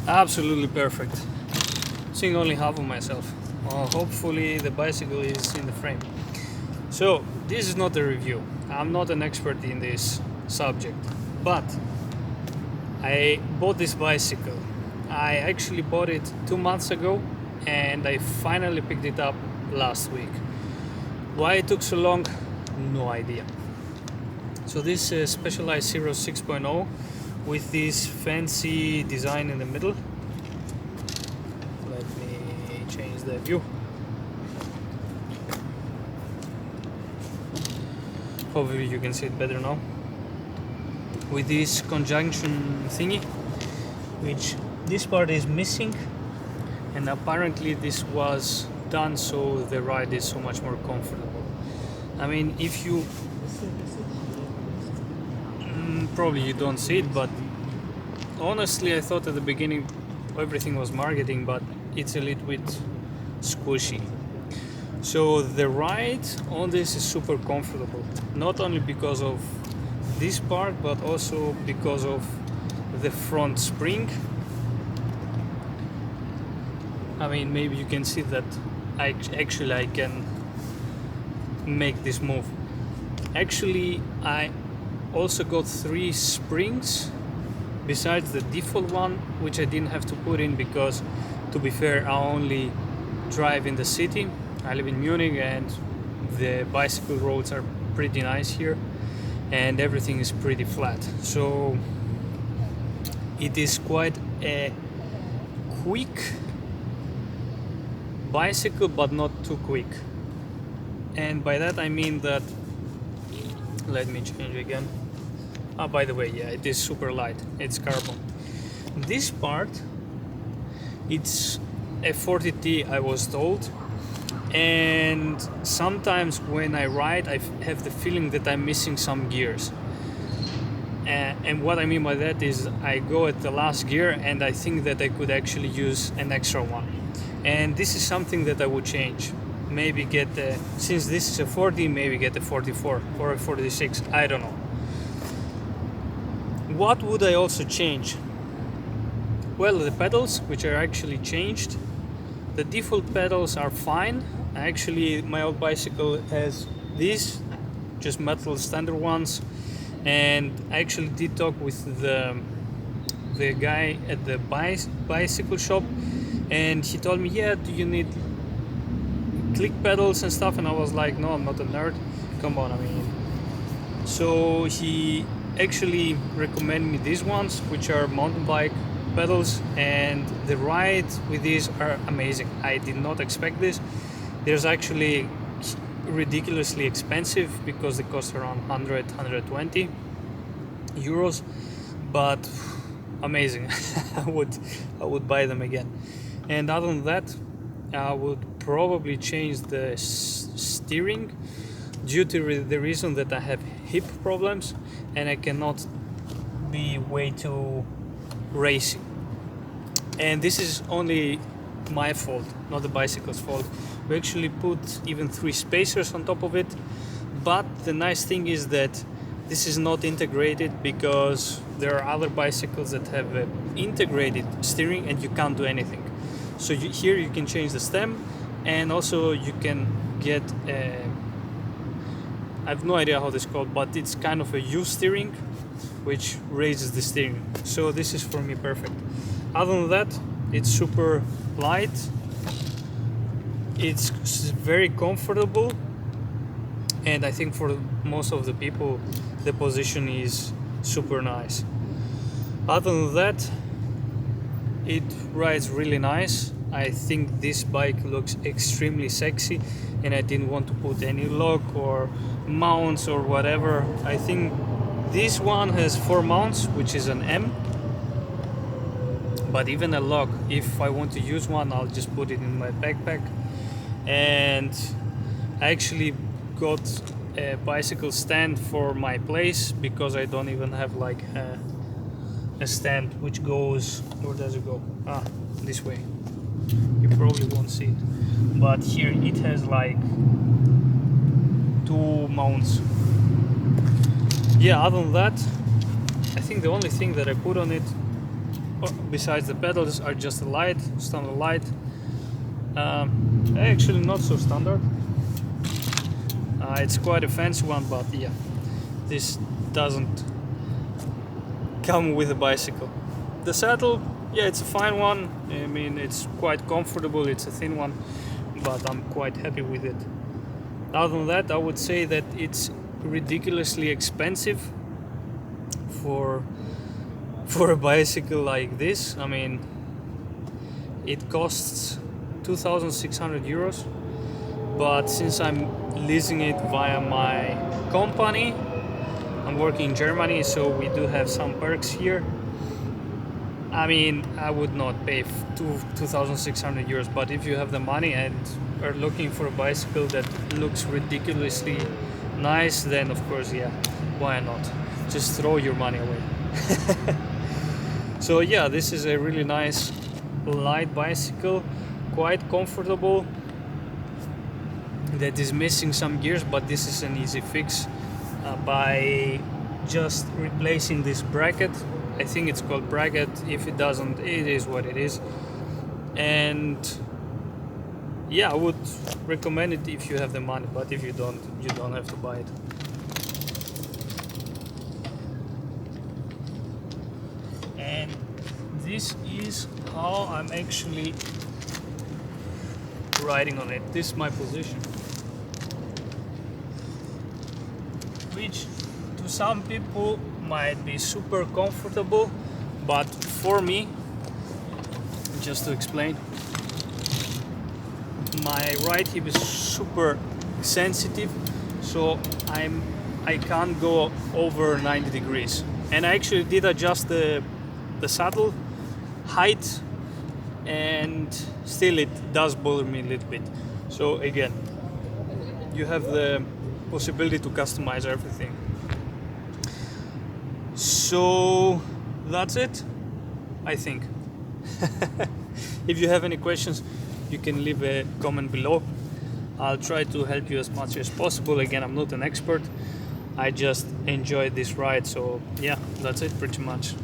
Absolutely perfect. Seeing only half of myself. Hopefully the bicycle is in the frame. So this is not a review. I'm not an expert in this subject, but I bought this bicycle. I actually bought it 2 months ago and I finally picked it up last week. Why it took so long? No idea. So this Specialized Sirrus 6.0 with this fancy design in the middle. Let me change the view. Hopefully you can see it better now. With this conjunction thingy, which this part is missing, and apparently this was done so the ride is so much more comfortable. I mean, if you probably you don't see it, but honestly I thought at the beginning everything was marketing, but it's a little bit squishy. So the ride on this is super comfortable, not only because of this part but also because of the front spring. I mean, maybe you can see that I can make this move. Actually, I also got 3 springs besides the default one, which I didn't have to put in because, to be fair, I only drive in the city. I live in Munich and the bicycle roads are pretty nice here and everything is pretty flat. So it is quite a quick bicycle, but not too quick. And by that I mean that, let me change again. By the way, yeah, it is super light, it's carbon. This part, it's a 40T, I was told, and sometimes when I ride I have the feeling that I'm missing some gears. And what I mean by that is I go at the last gear and I think that I could actually use an extra one. And this is something that I would change. Maybe get since this is a 40, maybe get a 44 or a 46, I don't know. What would I also change? Well, the pedals, which are actually changed. The default pedals are fine. Actually, my old bicycle has these, just metal standard ones. And I actually did talk with the guy at the bicycle shop, and he told me, yeah, do you need click pedals and stuff? And I was like, no, I'm not a nerd, come on, I mean. So he actually recommended me these ones, which are mountain bike pedals, and the ride with these are amazing. I did not expect this. There's actually ridiculously expensive because they cost around 120 euros, but amazing. I would buy them again. And other than that, I would probably change the steering due to the reason that I have hip problems and I cannot be way too racy. And this is only my fault, not the bicycle's fault. We actually put even 3 spacers on top of it, but the nice thing is that this is not integrated, because there are other bicycles that have integrated steering and you can't do anything. So here you can change the stem, and also you can get I have no idea how this is called, but it's kind of a U steering which raises the steering. So this is for me perfect. Other than that, it's super light, it's very comfortable, and I think for most of the people the position is super nice. Other than that, it rides really nice. I think this bike looks extremely sexy, and I didn't want to put any lock or mounts or whatever. I think this one has 4 mounts, which is an M, but even a lock, if I want to use one, I'll just put it in my backpack. And I actually got a bicycle stand for my place, because I don't even have like a stand which goes, where does it go? This way. You probably won't see it, but here it has like 2 mounts. Yeah, other than that, I think the only thing that I put on it besides the pedals are just a light, standard light. Actually not so standard. It's quite a fancy one, but yeah, this doesn't come with a bicycle. The saddle, yeah, it's a fine one. I mean, it's quite comfortable. It's a thin one, but I'm quite happy with it. Other than that, I would say that it's ridiculously expensive for a bicycle like this. I mean, it costs 2,600 euros, but since I'm leasing it via my company, I'm working in Germany, so we do have some perks here. I mean, I would not pay 2,600 euros, but if you have the money and are looking for a bicycle that looks ridiculously nice, then of course, yeah, why not? Just throw your money away. So yeah, this is a really nice light bicycle, quite comfortable. That is missing some gears, but this is an easy fix by just replacing this bracket. I think it's called bracket. If it doesn't, it is what it is. And yeah, I would recommend it if you have the money, but if you don't, you don't have to buy it. And this is how I'm actually riding on it. This is my position, which to some people might be super comfortable, but for me, just to explain, my right hip is super sensitive, so I can't go over 90 degrees. And I actually did adjust the saddle height, and still it does bother me a little bit. So again, you have the possibility to customize everything. So that's it, I think. If you have any questions, you can leave a comment below. I'll try to help you as much as possible. Again, I'm not an expert. I just enjoyed this ride. So yeah, that's it pretty much.